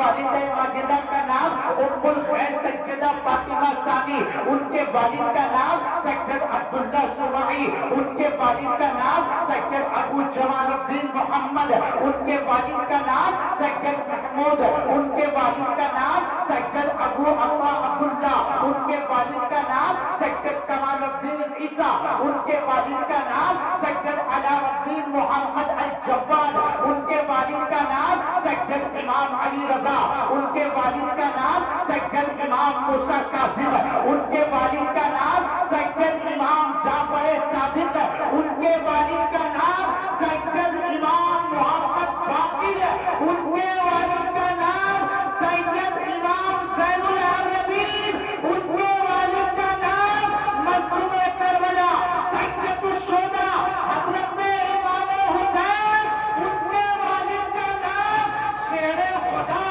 والدہ ماجدہ کا نام ام الخیر سیدہ فاطمہ ثانی، ان کے والد کا نام سید عبداللہ سمعی، ان کے والد کا نام سید ابو جمال الدین محمد، ان کے والد کا نام سید محمود، ان کے والد کا نام سید ابو عطا عبداللہ، ان کے والد کا نام سید کمال الدین عیسیٰ، ان کے والد کا نام سید علام الدین محمد الجواد، ان کے والد کا نام سید امام علی رضا، ان کے والد کا نام سید امام موسیٰ کاظم، ان کے والد کا نام سید امام جعفر صادق، ان کے والد کا نام سید امام محمد باقر، ان کے والد کا نام سید امام زین العابدین، ان کے والد کا نام مظلوم کربلا سید الشہداء حضرت امام حسین، ان کے والد کا نام شیر خدا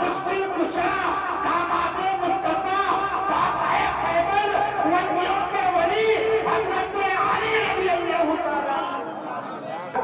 مشکل کشا داماد مصطفیٰ فاتح خیبر ولیوں کے ولی حضرت علی رضی اللہ تعالیٰ۔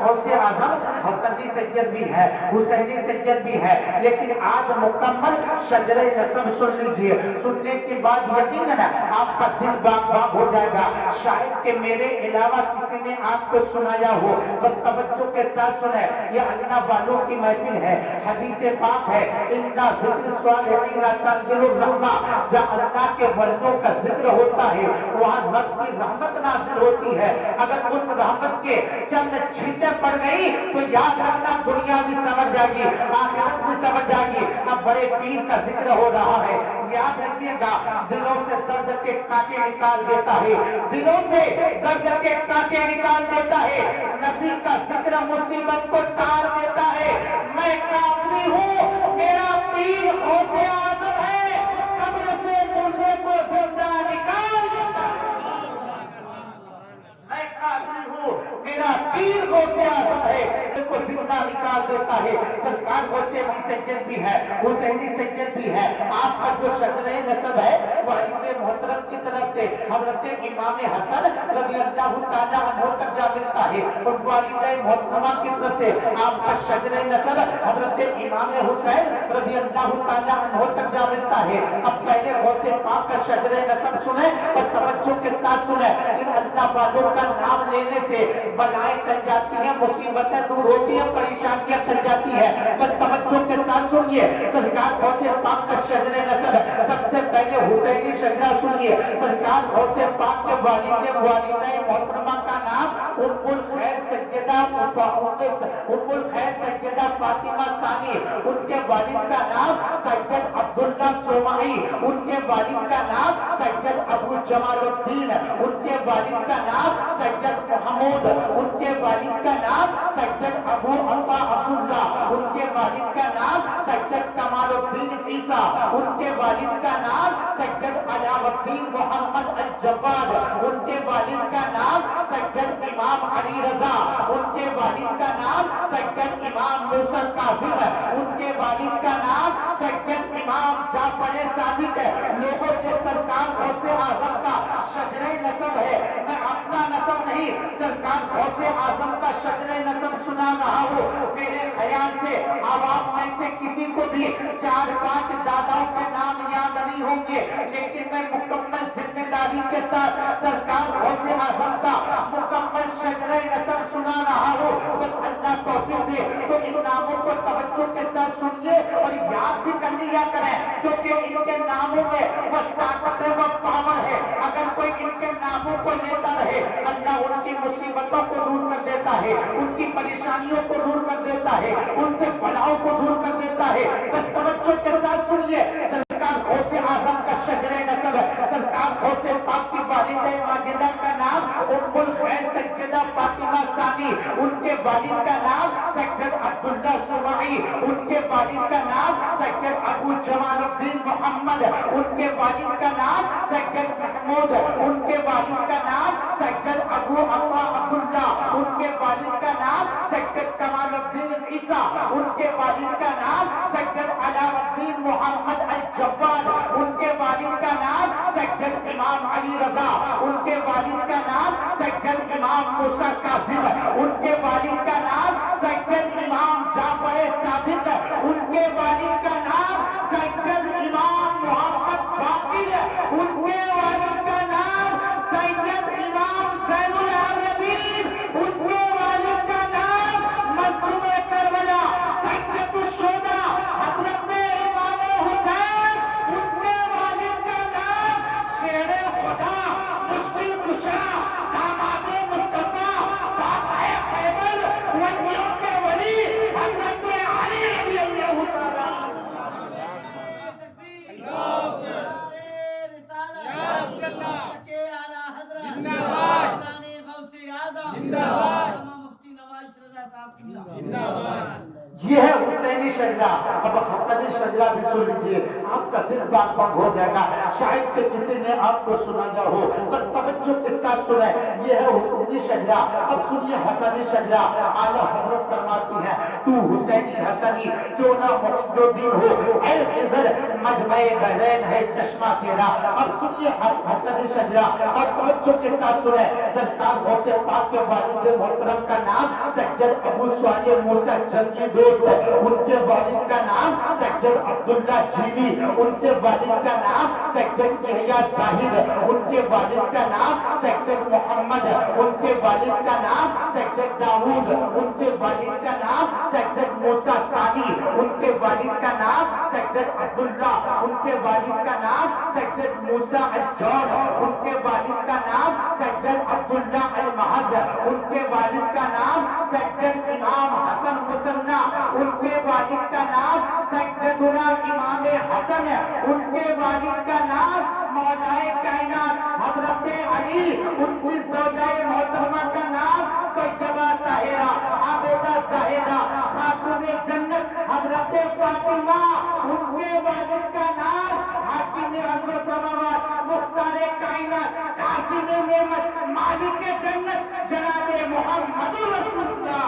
غوث اعظم حسنی سید بھی ہے، حسینی سید بھی ہے، لیکن آج مکمل شجرہ نسب سن لیجئے، سننے کے بعد یقیناً آپ کا دل باغ باغ ہو جائے گا۔ شاید کہ میرے علاوہ کسی نے آپ کو سنایا ہو، بس توجہ کے ساتھ سنیں، یہ اللہ والوں کی محفل ہے، حدیث پاک ہے، اِنَّا ذِکْرِ الصَّالِحِينَ تَنزِلُ الرَّحْمَةُ، جہاں اللہ کے بندوں کا ذکر ہوتا ہے وہاں رب کی رحمت نازل ہوتی ہے۔ اگر اس رحمت کے چند چھینٹیں پڑ گئی تو یاد رکھنا دنیا بھی سمجھ جائے گی، آخرت بھی سمجھ جائے گی۔ اب بڑے پیر کا ذکر ہو رہا ہے، یاد رکھیے گا، دلوں سے درد کے کانٹے نکال دیتا ہے، دلوں سے درد کے کانٹے نکال دیتا ہے، نبی کا ذکر مصیبت کو ٹال دیتا ہے۔ میں قافلی ہوں، میرا پیر غوث اعظم ہے، قبر سے مردے کو زندہ نکال دیتا ہے۔ میں قافلی ہوں، میرا پیر غوث اعظم ہے، کو زندہ نکال دیتا ہے۔ سرکار حسینی سید بھی ہے، حسینی سید بھی ہے۔ آپ کا جو شجرہ نسب ہے والد محترم کی طرف سے حضرت امام حسن رضی اللہ تعالیٰ عنہ تک جا ملتا ہے، اور والدہ محترمہ کی طرف سے آپ کا شجرہ نسب حضرت امام حسین رضی اللہ تعالیٰ عنہ تک جا ملتا ہے۔ اب پہلے غوث پاک کا شجرہ نسب سنیں اور توجہ کے ساتھ سنیں، ان اللہ والوں کا نام لینے سے بلائیں ٹل جاتی ہیں، مصیبتیں دور ہوتی ہیں، پریشانیاں ٹل جاتی ہیں۔ بس توجہ کے ساتھ سنیے، سرکار غوث پاک کا شجرہ نسب سب سے پہلے حسینی شجرہ سنیے۔ سرکار غوث پاک کے والدہ محترمہ کا نام ام الخیر سیدہ فاطمہ ثانی، ان کے والد کا نام سید عبداللہ سمعی، ان کے والد کا نام سید ابو جمال الدین، ان کے والد کا نام سید محمود، ان کے والد کا نام سید ابو عطا عبداللہ، ان کے والد کا نام سید کمال الدین عیسیٰ، ان کے والد کا نام سید علام الدین محمد الجواد، ان کے والد کا نام سید امام علی رضا، ان کے والد کا نام سید امام موسیٰ کاظم، ان کے والد کا نام سید امام جعفر صادق ہے۔ لوگوں کے سرکار غوث اعظم کا شجرہ نسب ہے، میں اپنا نسب نہیں، سرکار غوث اعظم کا شجرہ نسب سنا رہا ہوں۔ میرے خیال سے عوام میں سے کسی کو بھی 4-5 داداؤں کے نام یاد نہیں ہوں گے، لیکن میں مکمل ذمہ داری کے ساتھ سرکار غوث اعظم کا مکمل شجرہ نسب سنا رہا ہوں۔ بس اللہ توفیق دے تو ان ناموں کو توجہ کے ساتھ سنیے اور یاد بھی کر لیا کریں، کیونکہ ان کے ناموں میں وہ طاقت ہے، وہ پاور ہے۔ اگر کوئی ان کے ناموں کو لیتا رہے، اللہ ان کی مصیبتوں کو دور کر دیتا ہے، ان کی پریشانیوں کو دور کر دیتا ہے، ان سے بلاؤں کو دور کر دیتا ہے۔ بس توجہ کے ساتھ سنیے، سرکار غوث اعظم کا شجرہ نسب ہے۔ سرکار غوث پاک کی والدہ ماجدہ کا نام ام الخیر سیدہ فاطمہ ثانی، ان کے والد کا نام سید عبداللہ سمعی، ان کے والد کا نام سید ابو جمال الدین محمد، ان کے والد کا نام سید محمود، ان کے والد کا نام سید ابو عطا عبداللہ، ان کے والد کا نام سید کمال الدین عیسیٰ، ان کے والد کا نام سید علام الدین محمد الجواد، ان کے والد کا نام سید امام علی رضا، ان کے والد کا نام سید امام موسیٰ کاظم، ان کے والد کا نام سید امام جعفر ثابت، ان کے والد کا نام سید امام محمد باقر، ان کے والد کا نام سید امام زین العابدین، ان کے والد کا نام مظلوم کربلا سید الشہداء حضرت امام حسین، ان کے والد کا نام شیر خدا مشکل کشا داماد مصطفیٰ فاتح خیبر ولیوں کے ولی حضرت علی رضی اللہ تعالیٰ یہ ہے حسینی شجرہ۔ اب حسنی شجرہ بھی سن لیجئے، آپ کا دل باغ باغ ہو جائے گا، شاید کہ کسی نے آپ کو سنایا ہو، بس توجہ کے ساتھ سنیں۔ یہ ہے حسینی شجرہ۔ اب سنیے حسنی شجرہ۔ اعلیٰ حضرت فرماتی ہے تو حسینی حسنی کیوں نہ محی الدین ہو، اے خضر مجمع بحرین ہے چشمہ تیرا۔ اب سنیے حسنی شجرہ اور توجہ کے ساتھ سنیں۔ سرکار غوث پاک کے والد محترم کا نام سید ابو صالح موسیٰ جنگی دوست، ان کے والد کا نام سید عبداللہ جیوی، ان کے والد کا نام سید یحییٰ زاہد، ان کے والد کا نام سید محمد، ان کے والد کا نام سید داؤد، ان کے والد کا نام سید موسیٰ ثانی، ان کے والد کا نام سید عبداللہ، ان کے والد کا نام سید موسیٰ الجون، ان کے والد کا نام سید عبداللہ المحض، ان کے والد کا نام سید امام حسن مسنہ، ان کے والد کا نام سیدنا امام حسن، ان کے والد کا نام مولا کائنات حضرت علی، ان کی زوجہ محترمہ کا نام طیبہ طاہرہ عابدہ زاہدہ خاتون جنت حضرت فاطمہ، ان کے والد کا نام حاکم ارض و سماوات مختار کائنات قاسم نعمت مالک جنت جناب محمد رسول اللہ۔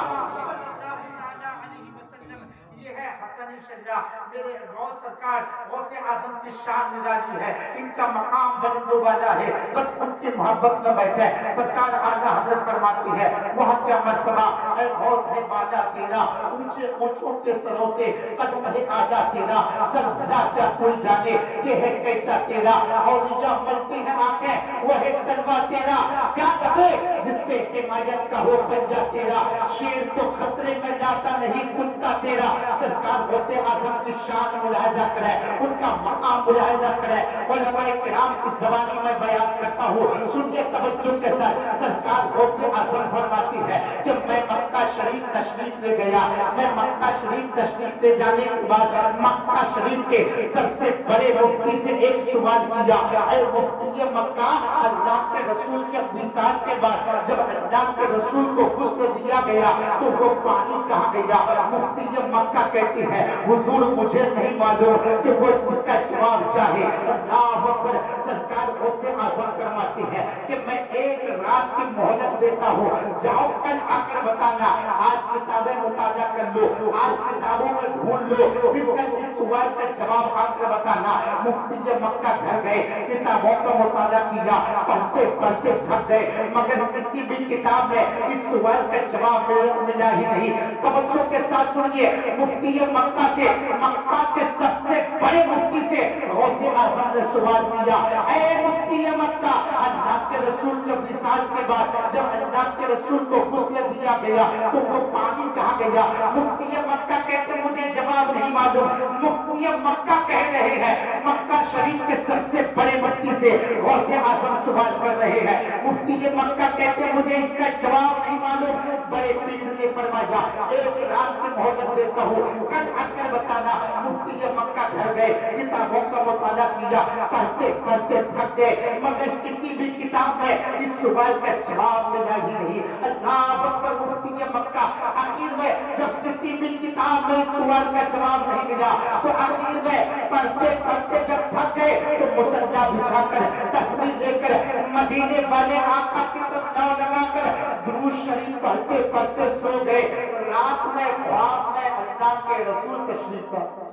یہ ہے حسنی شجرہ۔ میرے غوث سرکار غوث اعظم کی شان نرالی ہے، ان کا مقام بلند و بالا ہے، بس ان کی محبت میں بیٹھے۔ سرکار اعلیٰ حضرت فرماتی ہے وہاں کیا مرتبہ اے غوث ہے بالا تیرا، اونچے اونچوں کے سروں سے قدم ہے آگا تیرا، سر بھلا کیا کوئی جانے کہ ہے کیسا تیرا، اولیاء ملتی ہے آنکھیں وہ ہے تلوہ تیرا، کیا کبے جس پہ حمایت کا ہو پنجہ تیرا، شیر کو خطرے میں لاتا نہیں کتا تیرا۔ سرکار غوث اعظم کی شان ملاحظہ کرے، ان کا مقام ملاحظہ کرے، علماء کرام کی زبانی میں بیان کرتا ہوں، سنیے توجہ کے ساتھ۔ سرکار غوث اعظم فرماتی ہے کہ میں مکہ شریف تشریف لے گیا، میں مکہ شریف تشریف لے جانے کے بعد مکہ شریف کے سب سے بڑے مفتی سے ایک سوال کیا، اے مفتی مکہ، اللہ کے رسول کے وصال کے بعد جب اللہ کے رسول کو غسل دیا گیا تو وہ پانی کہاں گیا؟ مفتی مکہ کہتی ہے حضور مجھے نہیں معلوم کہ وہ اس کا جواب کیا ہے۔ اللہ اکبر۔ سرکار غوث اعظم فرماتی ہے کہ میں ایک رات کی مہلت دیتا ہوں، جاؤ کل آ کر بتانا، آج کتابیں مطالعہ کر لو، آج کتابوں میں ڈھونڈ لو، پھر کل اس سوال کا جواب آ کر بتانا۔ مفتی مکہ گھر گئے، کتابوں کا مطالعہ کیا، پڑھتے پڑھتے تھک گئے، مگر کسی بھی کتاب میں اس سوال کا جواب ملا ہی نہیں۔ توجہ کے ساتھ سنیے، مفتی مکہ سے، مکہ کے سب سے بڑے مفتی سے غوث اعظم نے سوال کیا، اے مفتی مکہ، اللہ کے رسول کے وصال کے بعد جب اللہ کے رسول کو غسل دیا گیا تو وہ پانی کہاں گیا؟ مفتی مکہ کہتے مجھے جواب نہیں معلوم۔ مفتی مکہ کہہ رہے ہیں، مکہ شریف کے سب سے بڑے مفتی سے غوث اعظم سوال کر رہے ہیں، مفتی مکہ کہتے مجھے اس کا جواب نہیں معلوم۔ بڑے پیر نے فرمایا ایک رات کی مہلت دیتا ہوں، کل آ کر بتانا۔ مفتی مکہ گھر گئے، کتابوں کا مطالعہ کیا، پڑھتے پڑھتے تھک گئے، مگر کسی بھی کتاب میں اس سوال کا جواب ملا ہی نہیں۔ اللہ اکبر۔ مفتی مکہ آخر میں جب کسی بھی کتاب میں اس سوال کا جواب نہیں ملا تو آخر میں پڑھتے پڑھتے جب تھک گئے تو مصلا بچھا کر تسبیح لے کر مدینے والے آقا کی طرف ناؤ لگا کر درود شریف پڑھتے پڑھتے سو گئے۔ رات میں خواب میں اللہ کے رسول تشریف لاتے۔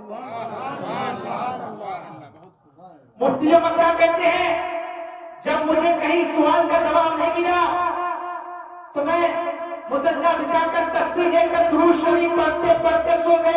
مفتی مکہ کہتے ہیں جب مجھے کہیں سوال کا جواب نہیں ملا تو میں مصلا بچھا کر تسبیح لے کر درود شریف پڑھتے پڑھتے سو گئے۔